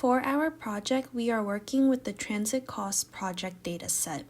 For our project, we are working with the Transit Cost Project dataset.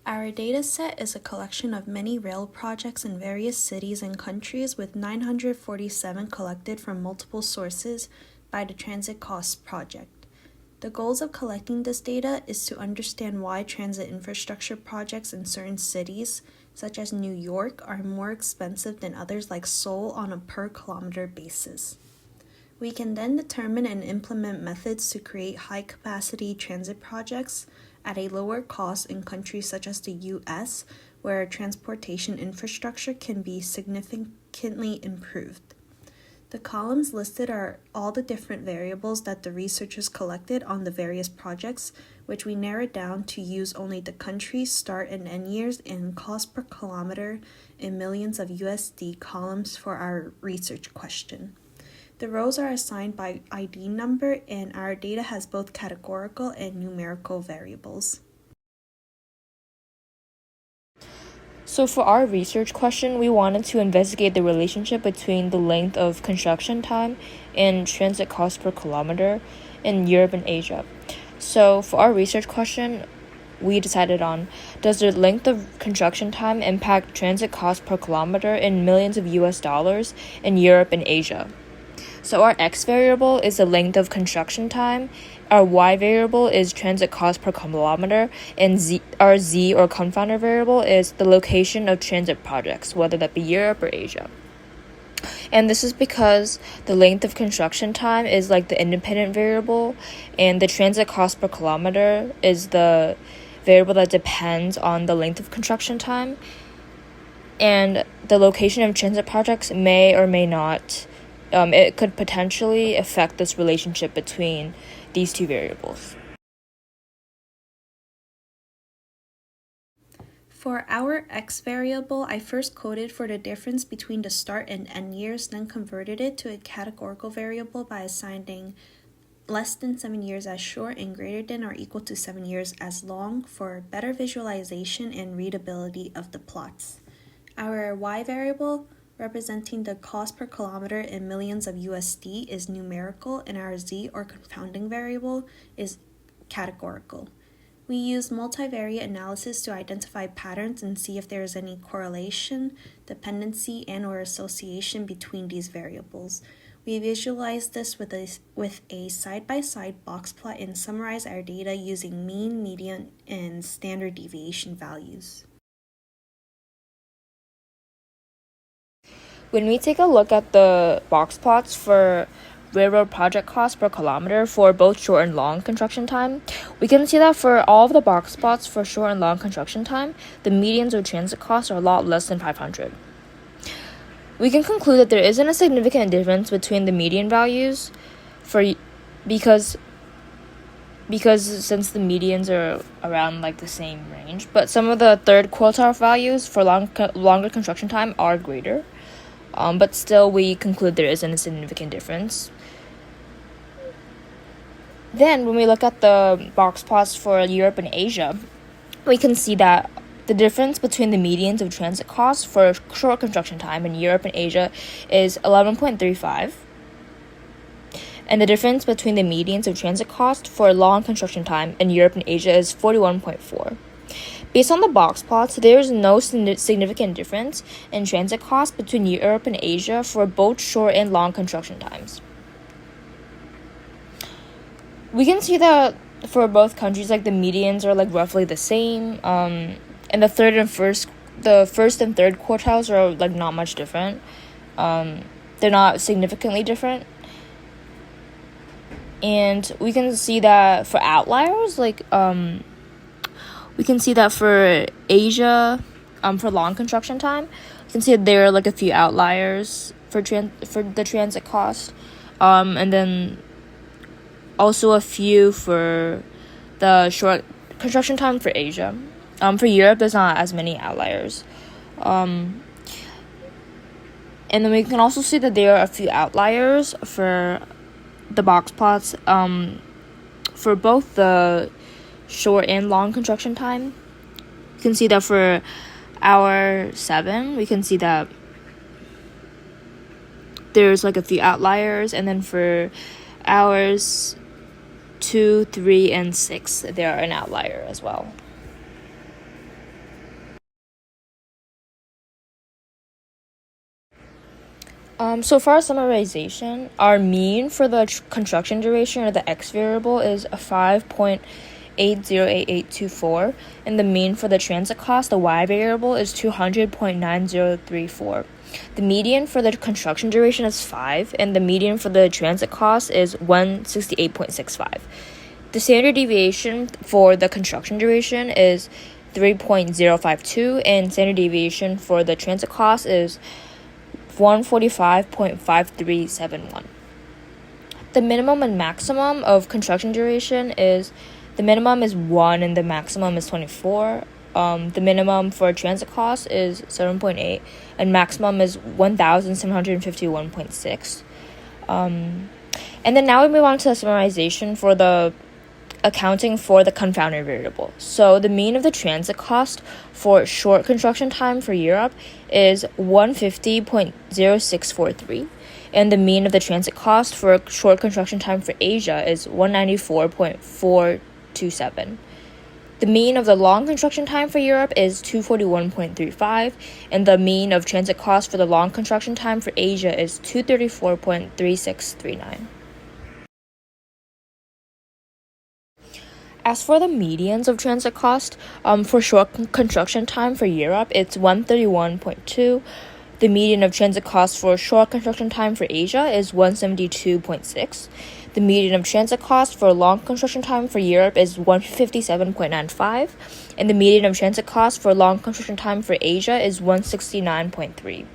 Our dataset is a collection of many rail projects in various cities and countries with 947 collected from multiple sources by the Transit Cost Project. The goals of collecting this data is to understand why transit infrastructure projects in certain cities, such as New York, are more expensive than others like Seoul on a per-kilometer basis. We can then determine and implement methods to create high-capacity transit projects at a lower cost in countries such as the US, where transportation infrastructure can be significantly improved. The columns listed are all the different variables that the researchers collected on the various projects, which we narrowed down to use only the country, start and end years, and cost per kilometer in millions of USD columns for our research question. The rows are assigned by ID number, and our data has both categorical and numerical variables. So for our research question, we wanted to investigate the relationship between the length of construction time and transit cost per kilometer in Europe and Asia. So for our research question, we decided on, does the length of construction time impact transit cost per kilometer in millions of US dollars in Europe and Asia? So our x variable is the length of construction time, our y variable is transit cost per kilometer, and our z or confounder variable is the location of transit projects, whether that be Europe or Asia. And this is because the length of construction time is like the independent variable, and the transit cost per kilometer is the variable that depends on the length of construction time. And the location of transit projects may or may not it could potentially affect this relationship between these two variables. For our x variable, I first coded for the difference between the start and end years, then converted it to a categorical variable by assigning less than 7 years as short and greater than or equal to 7 years as long for better visualization and readability of the plots. Our y variable, representing the cost per kilometer in millions of USD, is numerical, and our z or confounding variable is categorical. We use multivariate analysis to identify patterns and see if there is any correlation, dependency, and/or association between these variables. We visualize this with a side-by-side box plot and summarize our data using mean, median, and standard deviation values. When we take a look at the box plots for railroad project cost per kilometer for both short and long construction time, we can see that for all of the box plots for short and long construction time, the medians of transit costs are a lot less than 500. We can conclude that there isn't a significant difference between the median values because since the medians are around like the same range, but some of the third quartile values for longer construction time are greater. But still, we conclude there isn't a significant difference. Then, when we look at the box plots for Europe and Asia, we can see that the difference between the medians of transit costs for short construction time in Europe and Asia is 11.35, and the difference between the medians of transit cost for long construction time in Europe and Asia is 41.4. Based on the box plots, there is no significant difference in transit costs between Europe and Asia for both short and long construction times. We can see that for both countries, like the medians are like roughly the same, and the first and third quartiles are like not much different. They're not significantly different. And we can see that for outliers, we can see that for Asia, for long construction time, you can see that there are like a few outliers for the transit cost, and then also a few for the short construction time for Asia. For Europe, there's not as many outliers. And then we can also see that there are a few outliers for the box plots for both the short and long construction time. You can see that for hour 7, we can see that there's like a few outliers, and then for hours 2, 3, and 6, they are an outlier as well. So for our summarization, our mean for the construction duration, or the x variable, is a 5.808824, and the mean for the transit cost, the y variable, is 200.9034. The median for the construction duration is 5, and the median for the transit cost is 168.65. The standard deviation for the construction duration is 3.052, and standard deviation for the transit cost is 145.5371. The minimum and maximum of construction duration is, the minimum is 1 and the maximum is 24. The minimum for transit cost is 7.8 and maximum is 1,751.6. And then now we move on to the summarization for the accounting for the confounding variable. So the mean of the transit cost for short construction time for Europe is 150.0643, and the mean of the transit cost for short construction time for Asia is 194.427. The mean of the long construction time for Europe is 241.35, and the mean of transit cost for the long construction time for Asia is 234.3639. As for the medians of transit cost, for short construction time for Europe, it's 131.2. The median of transit cost for short construction time for Asia is 172.6. The median of transit cost for long construction time for Europe is 157.95. And the median of transit cost for long construction time for Asia is 169.3.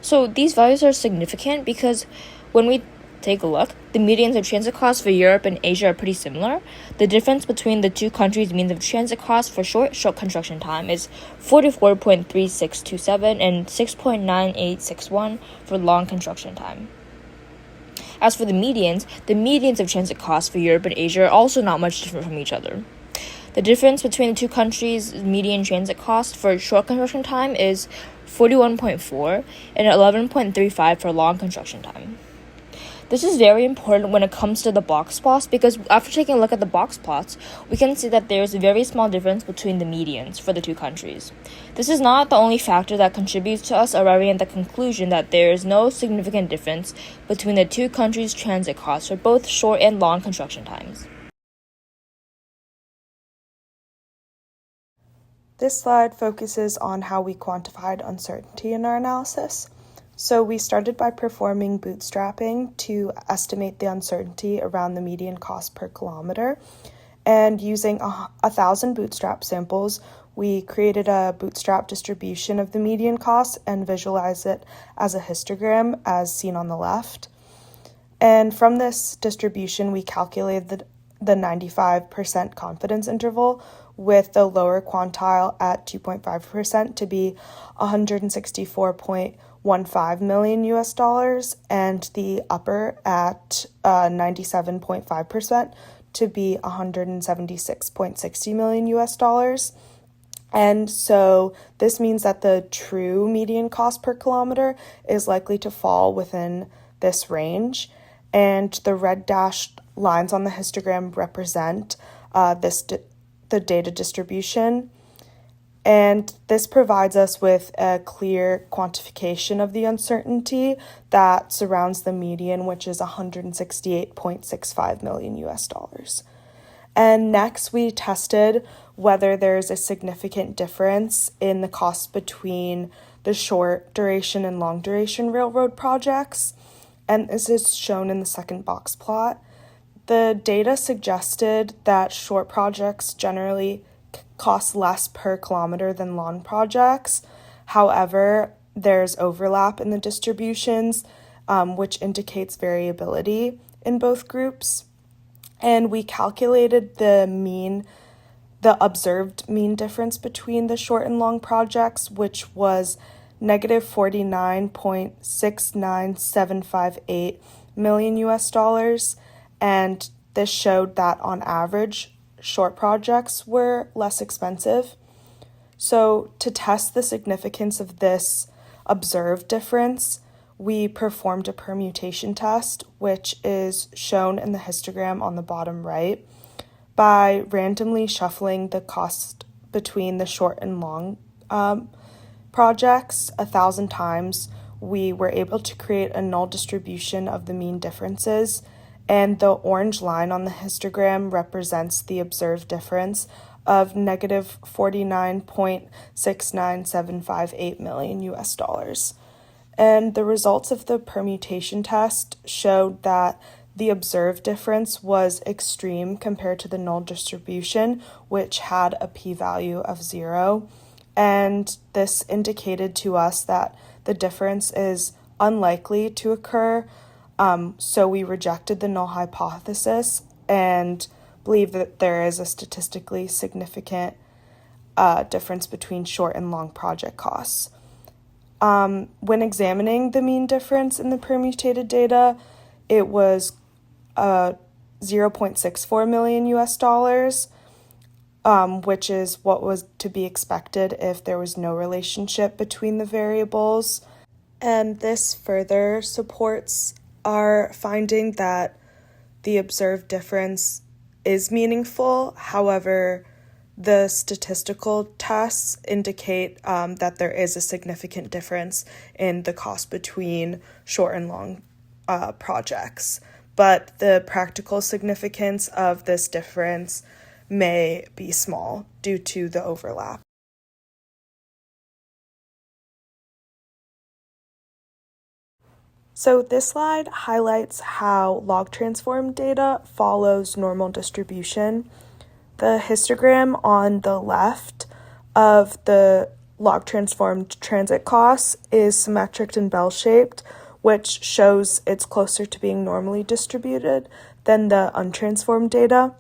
So these values are significant because when we take a look, the medians of transit costs for Europe and Asia are pretty similar. The difference between the two countries' means of transit costs for short construction time is 44.3627 and 6.9861 for long construction time. As for the medians of transit costs for Europe and Asia are also not much different from each other. The difference between the two countries' median transit cost for short construction time is 41.4 and 11.35 for long construction time. This is very important when it comes to the box plots because after taking a look at the box plots, we can see that there is a very small difference between the medians for the two countries. This is not the only factor that contributes to us arriving at the conclusion that there is no significant difference between the two countries' transit costs for both short and long construction times. This slide focuses on how we quantified uncertainty in our analysis. So we started by performing bootstrapping to estimate the uncertainty around the median cost per kilometer. And using 1,000 bootstrap samples, we created a bootstrap distribution of the median cost and visualized it as a histogram as seen on the left. And from this distribution, we calculated the 95% confidence interval with the lower quantile at 2.5% to be 164.15 million US dollars and the upper at 97.5% to be 176.60 million US dollars. And so this means that the true median cost per kilometer is likely to fall within this range. And the red dashed lines on the histogram represent the data distribution. And this provides us with a clear quantification of the uncertainty that surrounds the median, which is 168.65 million US dollars. And next, we tested whether there's a significant difference in the cost between the short duration and long duration railroad projects. And this is shown in the second box plot. The data suggested that short projects generally cost less per kilometer than long projects. However, there's overlap in the distributions, which indicates variability in both groups. And we calculated the observed mean difference between the short and long projects, which was negative 49.69758 million US dollars. And this showed that on average, short projects were less expensive. So to test the significance of this observed difference, we performed a permutation test, which is shown in the histogram on the bottom right, by randomly shuffling the cost between the short and long projects 1,000 times. We were able to create a null distribution of the mean differences, and the orange line on the histogram represents the observed difference of negative 49.69758 million US dollars. And the results of the permutation test showed that the observed difference was extreme compared to the null distribution, which had a p-value of 0. And this indicated to us that the difference is unlikely to occur, so we rejected the null hypothesis and believe that there is a statistically significant difference between short and long project costs. When examining the mean difference in the permutated data, it was 0.64 million US dollars, which is what was to be expected if there was no relationship between the variables. And this further supports our finding that the observed difference is meaningful. However, the statistical tests indicate that there is a significant difference in the cost between short and long projects. But the practical significance of this difference may be small due to the overlap. So this slide highlights how log transform data follows normal distribution. The histogram on the left of the log transformed transit costs is symmetric and bell-shaped, which shows it's closer to being normally distributed than the untransformed data.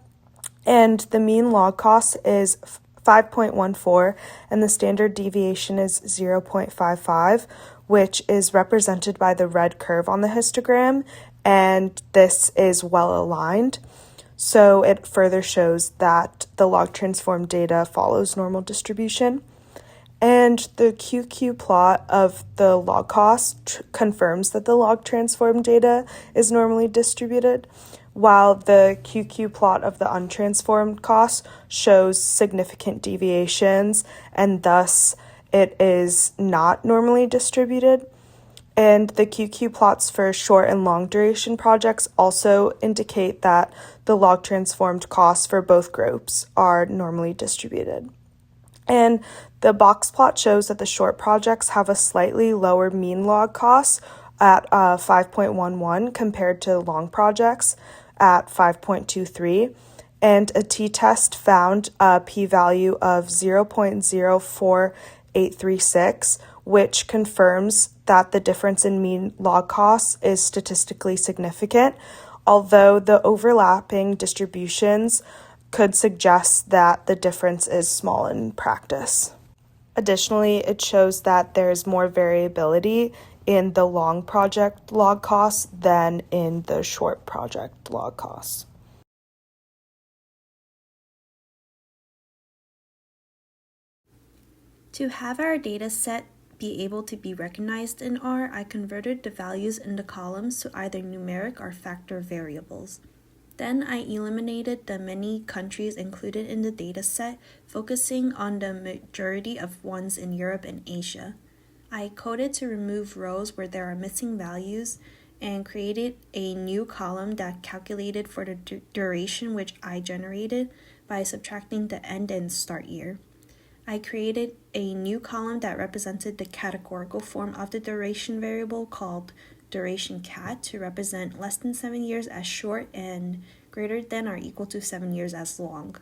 And the mean log cost is 5.14, and the standard deviation is 0.55, which is represented by the red curve on the histogram, and this is well aligned. So it further shows that the log transform data follows normal distribution. And the QQ plot of the log cost confirms that the log transform data is normally distributed, while the QQ plot of the untransformed cost shows significant deviations, and thus it is not normally distributed. And the QQ plots for short and long duration projects also indicate that the log transformed costs for both groups are normally distributed. And the box plot shows that the short projects have a slightly lower mean log cost at 5.11 compared to long projects at 5.23. And a t-test found a p-value of 0.04836, which confirms that the difference in mean log costs is statistically significant, although the overlapping distributions could suggest that the difference is small in practice. Additionally, it shows that there is more variability in the long project log costs than in the short project log costs. To have our data set be able to be recognized in R, I converted the values in the columns to either numeric or factor variables. Then I eliminated the many countries included in the dataset, focusing on the majority of ones in Europe and Asia. I coded to remove rows where there are missing values and created a new column that calculated for the duration which I generated by subtracting the end and start year. I created a new column that represented the categorical form of the duration variable called duration cat to represent less than 7 years as short and greater than or equal to 7 years as long.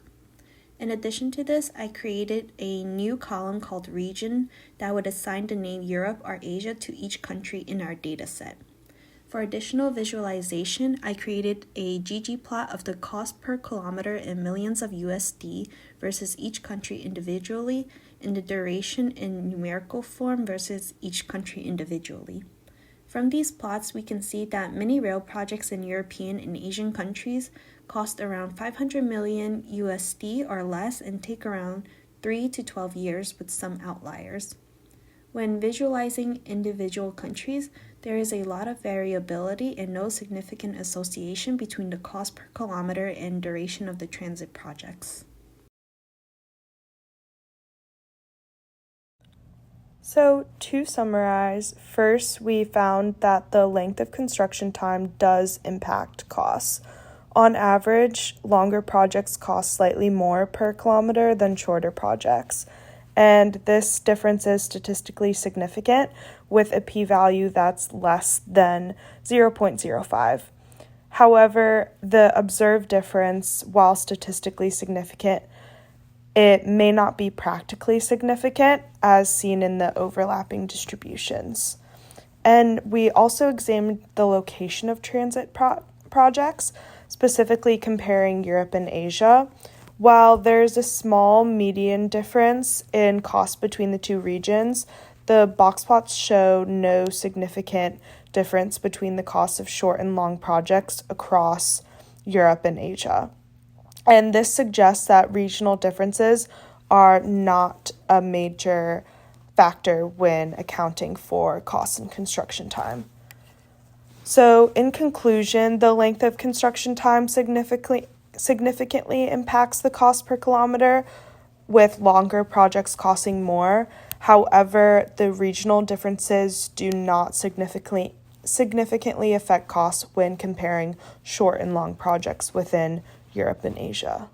In addition to this, I created a new column called region that would assign the name Europe or Asia to each country in our dataset. For additional visualization, I created a ggplot of the cost per kilometer in millions of USD versus each country individually, and the duration in numerical form versus each country individually. From these plots, we can see that many rail projects in European and Asian countries cost around 500 million USD or less and take around 3 to 12 years with some outliers. When visualizing individual countries, there is a lot of variability and no significant association between the cost per kilometer and duration of the transit projects. So, to summarize, first we found that the length of construction time does impact costs. On average, longer projects cost slightly more per kilometer than shorter projects, and this difference is statistically significant with a p-value that's less than 0.05. However, the observed difference, while statistically significant, it may not be practically significant as seen in the overlapping distributions. And we also examined the location of transit projects, specifically comparing Europe and Asia. While there's a small median difference in cost between the two regions, the box plots show no significant difference between the costs of short and long projects across Europe and Asia. And this suggests that regional differences are not a major factor when accounting for costs and construction time. So, in conclusion, the length of construction time significantly impacts the cost per kilometer, with longer projects costing more. However, the regional differences do not significantly affect costs when comparing short and long projects within Europe and Asia.